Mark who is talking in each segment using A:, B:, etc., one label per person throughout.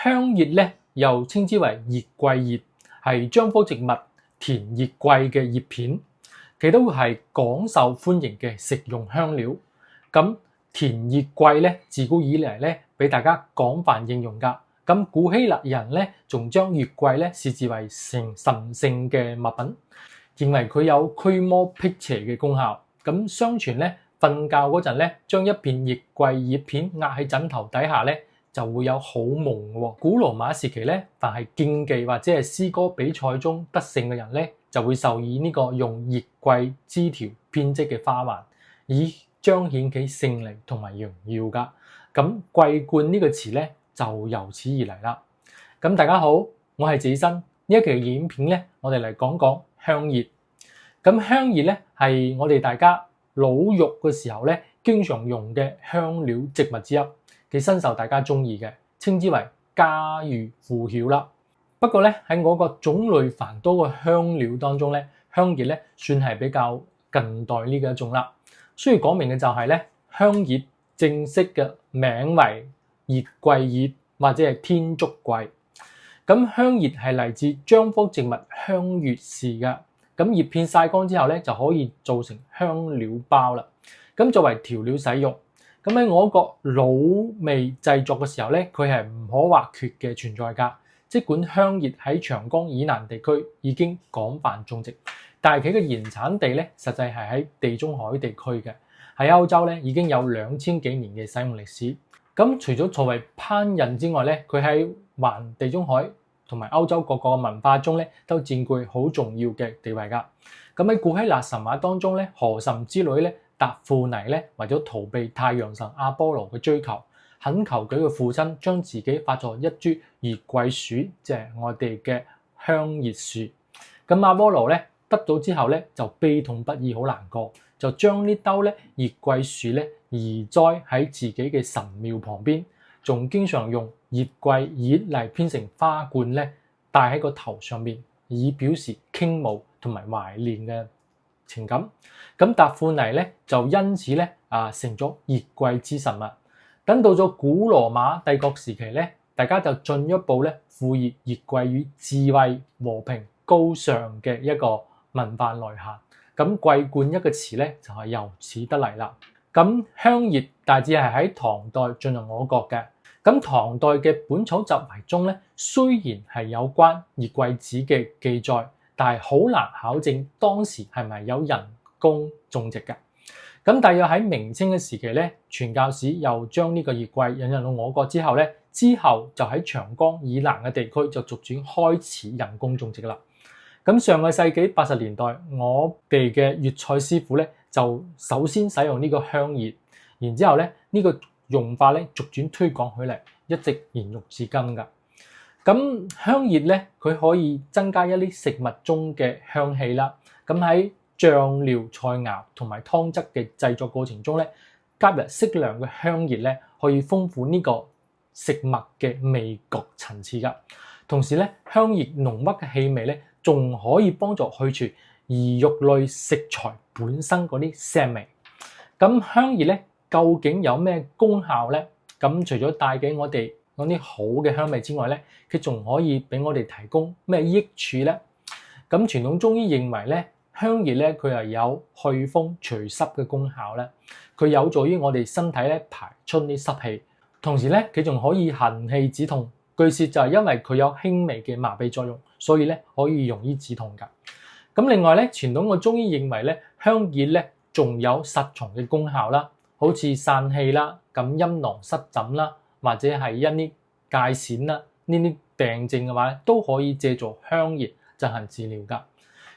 A: 香葉咧又稱之為月桂葉，係張科植物田月桂嘅葉片，佢都係廣受歡迎嘅食用香料。咁田月桂咧自古以嚟咧俾大家廣泛應用㗎。咁古希臘人咧仲將月桂咧視之為神聖嘅物品，認為佢有驅魔辟邪嘅功效。咁相傳咧瞓覺嗰陣咧，將一片月桂葉片壓喺枕頭底下咧，就會有好夢喎。古羅馬時期咧，凡係競技或者係詩歌比賽中得勝嘅人咧，就會授以呢個用月桂枝條編織嘅花環，以彰顯其勝利同埋榮耀㗎。咁桂冠呢個詞咧就由此而嚟啦。咁大家好，我係子生。呢一期影片咧，我哋嚟講講香葉。咁香葉咧係我哋大家滷肉嘅時候咧，經常用嘅香料植物之一，佢深受大家中意嘅，稱之為家喻戶曉啦。不過咧喺我個種類繁多嘅香料當中咧，香葉咧算係比較近代呢嘅一種啦。需要講明嘅就係咧，香葉正式嘅名為月桂葉或者係天竺桂。咁香葉係嚟自張科植物香葉樹嘅。咁葉片曬乾之後咧，就可以做成香料包啦。咁作為調料使用，咁喺我國滷味製作嘅時候咧，佢係唔可或缺嘅存在㗎。即管香葉喺長江以南地區已經廣泛種植，但係佢嘅原產地咧，實際係喺地中海地區嘅。喺歐洲咧已經有2000幾年嘅使用歷史。咁除咗作為烹飪之外咧，佢喺環地中海同埋歐洲各個文化中咧，都佔據好重要嘅地位㗎。咁喺古希臘神話當中咧，河神之女咧達芙妮咧，為咗逃避太陽神阿波羅嘅追求，懇求佢嘅父親將自己化作一株月桂樹，即係我哋嘅香葉樹。咁阿波羅咧得到之後咧，就悲痛不已，好難過，就將呢兜咧月桂樹咧移栽喺自己嘅神廟旁邊，仲經常用月桂葉嚟編成花冠咧，戴喺個頭上面，以表示傾慕同埋懷念嘅情感。咁達芙妮咧就因此咧成咗月桂之神啦。等到咗古羅馬帝國時期咧，大家就進一步咧賦予月桂與智慧、和平、高尚嘅一個文化內涵。咁桂冠一個詞咧就係由此得嚟啦。咁香葉大致係喺唐代進入我國嘅。咁唐代嘅《本草集遺》中咧，雖然係有關月桂子嘅記載，但係好難考證當時係咪有人工種植嘅。咁大約喺明清嘅時期咧，傳教士又將呢個月桂引入到我國之後咧，之後就喺長江以南嘅地區就逐漸開始人工種植啦。咁上個世紀80年代，我哋嘅粵菜師傅咧就首先使用呢個香葉，然之後咧呢個用法咧逐漸推廣起嚟，一直延續至今㗎。咁香葉咧，佢可以增加一啲食物中嘅香氣啦。咁喺醬料、菜肴同埋湯汁嘅製作過程中咧，加入適量嘅香葉咧，可以豐富呢個食物嘅味覺層次㗎。同時咧，香葉濃郁嘅氣味咧，仲可以幫助去除魚肉類食材本身嗰啲腥味。咁香葉咧，究竟有咩功效咧？咁除咗帶俾我哋嗰啲好嘅香味之外咧，佢仲可以俾我哋提供咩益處咧？咁傳統中醫認為咧，香葉咧佢係有祛風除濕嘅功效咧，佢有助於我哋身體咧排出啲濕氣，同時咧佢仲可以行氣止痛。據說就係因為佢有輕微嘅麻痹作用，所以咧可以用於止痛㗎。咁另外咧，傳統嘅中醫認為咧，香葉咧仲有殺蟲嘅功效啦。好似散氣啦、咁陰囊濕疹啦，或者係一啲疥癬啦，呢啲病症嘅話咧，都可以借助香葉進行治療㗎。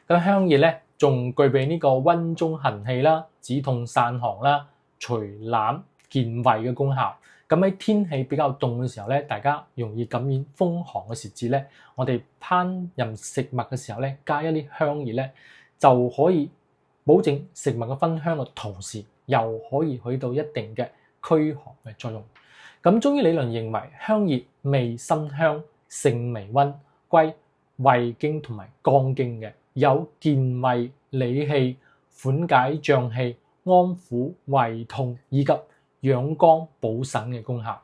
A: 咁香葉咧，仲具備呢個溫中行氣啦、止痛散寒啦、除攬健胃嘅功效。咁喺天氣比較凍嘅時候咧，大家容易感染風寒嘅時節咧，我哋烹飪食物嘅時候咧，加一啲香葉咧，就可以保證食物嘅芬香嘅同時，又可以起到一定嘅驅寒嘅作用。咁中醫理論認為，香葉味辛香，性微溫，歸胃經同埋肝經嘅，有健胃理氣、緩解脹氣、安撫胃痛以及養肝補腎嘅功效。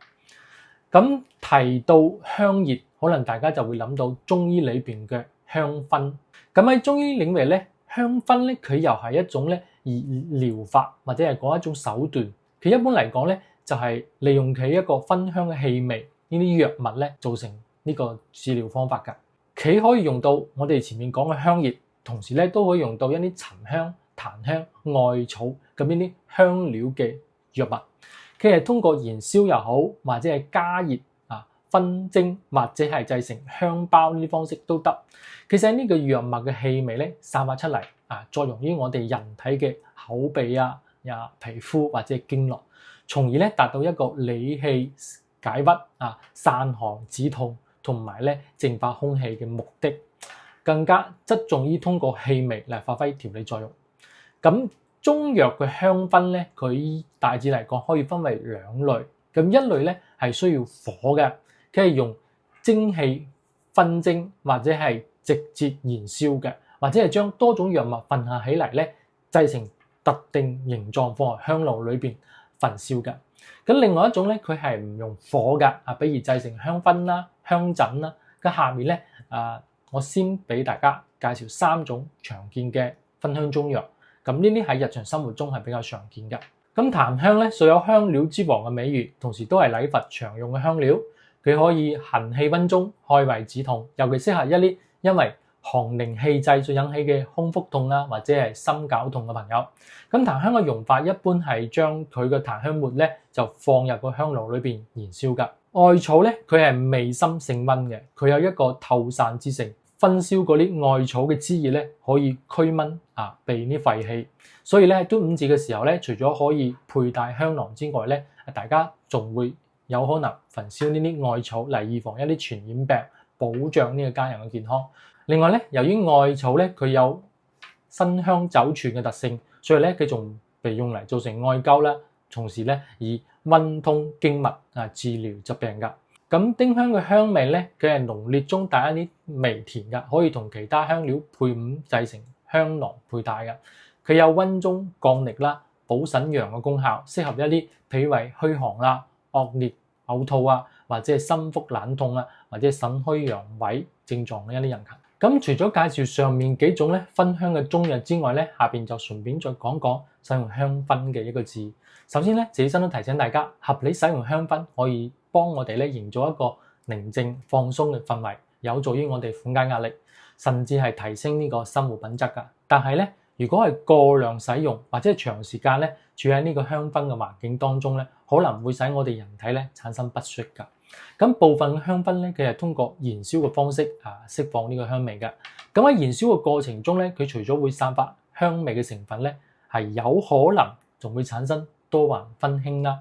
A: 咁提到香熱，可能大家就會諗到中醫裏邊嘅香薰。咁喺中醫領域咧，香薰咧佢又係一種咧療法或者係嗰一種手段。佢一般嚟講咧，就係利用佢一個薰香嘅氣味，呢啲藥物咧造成呢個治療方法㗎。佢可以用到我哋前面講嘅香熱，同時咧都可以用到一啲沉香、檀香、艾草咁呢啲香料嘅藥物。佢係通過燃燒又好，或者係加熱熏蒸或者係製成香包呢啲方式都得。其實呢個藥物嘅氣味咧散發出嚟作用於我哋人體嘅口鼻皮膚或者係經絡，從而咧達到一個理氣解鬱散寒止痛同埋咧淨化空氣嘅目的，更加側重於通過氣味嚟發揮調理作用。咁中藥嘅香薰咧，佢大致嚟講可以分為兩類。咁一類咧係需要火嘅，佢係用蒸氣熏蒸或者係直接燃燒嘅，或者係將多種藥物混合起嚟咧，製成特定形狀放喺香爐裏邊焚燒嘅。咁另外一種咧，佢係唔用火嘅比如製成香薰啦、香枕啦。咁下面咧我先俾大家介紹3種常見嘅薰香中藥。咁呢啲喺日常生活中係比較常見嘅。咁檀香咧素有香料之王嘅美譽，同時都係禮佛常用嘅香料。佢可以行氣溫中、開胃止痛，尤其適合一啲因為寒凝氣滯所引起嘅胸腹痛或者係心絞痛嘅朋友。咁檀香嘅用法一般係將佢嘅檀香末咧就放入個香爐裏邊燃燒㗎。艾草咧佢係味辛性溫嘅，佢有一個透散之性。熏燒嗰啲艾草嘅枝葉咧，可以驅蚊避啲廢氣。所以咧喺端午節嘅時候咧，除咗可以佩戴香囊之外咧，大家仲會有可能焚燒呢啲艾草嚟預防一啲傳染病，保障呢個家人嘅健康。另外咧，由於艾草咧佢有辛香走傳嘅特性，所以咧佢仲被用嚟做成艾灸啦，同時咧以溫通經脈治療疾病㗎。咁丁香嘅香味咧，佢係濃烈中帶一啲微甜嘅，可以同其他香料配伍製成香囊佩戴嘅。佢有溫中降力啦、補腎陽嘅功效，適合一啲脾胃虛寒惡劣嘔吐或者係心腹冷痛或者腎虛陽痿症狀嘅一啲人群。咁除咗介紹上面幾種咧薰香嘅中藥之外咧，下邊就順便再講講使用香薰嘅一個字。首先咧，自己身都提醒大家，合理使用香薰可以幫我哋咧營造一個寧靜放鬆嘅氛圍，有助於我哋緩解壓力，甚至係提升呢個生活品質㗎。但係咧，如果係過量使用或者係長時間咧處喺呢個香薰嘅環境當中咧，可能會使我哋人體咧產生不適㗎。咁部分香薰咧，佢係通過燃燒嘅方式釋放呢個香味㗎。咁喺燃燒嘅過程中咧，佢除咗會散發香味嘅成分咧，係有可能仲會產生多環酚烴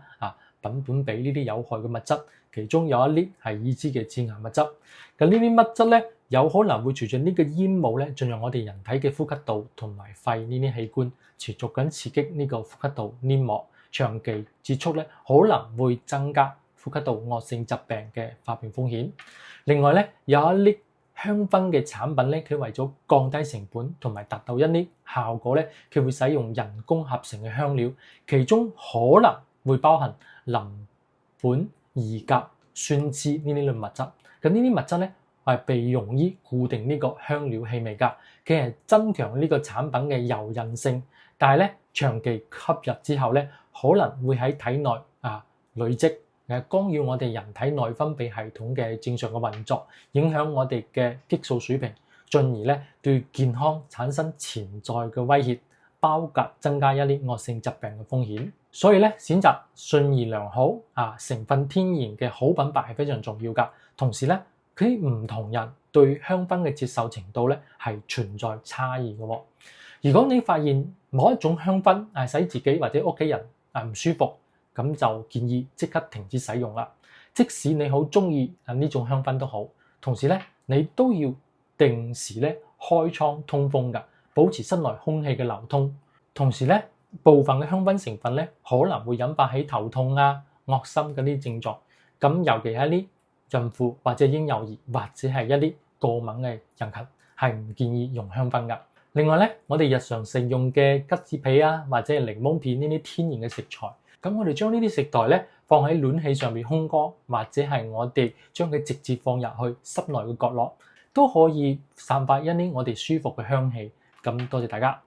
A: 苯本比呢啲有害嘅物質，其中有一啲係已知嘅致癌物質。咁呢啲物質咧，有可能會隨住呢個煙霧咧進入我哋人體嘅呼吸道同埋肺呢啲器官，持續緊刺激呢個呼吸道黏膜，長期接觸咧可能會增加呼吸道惡性疾病嘅發病風險。另外咧，有一啲香薰嘅產品咧，佢為咗降低成本同埋達到一啲效果咧，佢會使用人工合成嘅香料，其中可能會包含鄰苯二甲酸酯呢啲類物質。咁呢啲物質咧係被用於固定呢個香料氣味㗎，佢係增強呢個產品嘅柔韌性，但係咧長期吸入之後咧，可能會喺體內累積，干擾我哋人體內分泌系統嘅正常嘅運作，影響我哋嘅激素水平，進而咧對健康產生潛在嘅威脅，包括增加一啲惡性疾病嘅風險。所以咧，選擇信譽良好成分天然嘅好品牌係非常重要㗎。同時咧，佢唔同人對香薰嘅接受程度咧係存在差異嘅。如果你發現某一種香薰使自己或者屋企人唔舒服，咁就建議即刻停止使用啦。即使你好中意呢種香薰都好，同時咧你都要定時咧開窗通風㗎，保持室內空氣嘅流通。同時咧，部分嘅香薰成分咧可能會引發起頭痛惡心嗰啲症狀。咁尤其係一啲孕婦或者嬰幼兒或者係一啲過敏嘅人群，係唔建議用香薰㗎。另外咧，我哋日常食用嘅桔子皮或者係檸檬片呢啲天然嘅食材，咁我哋將呢啲食材咧放喺暖氣上面烘乾，或者係我哋將佢直接放入去室內嘅角落，都可以散發一啲我哋舒服嘅香氣。咁多謝大家。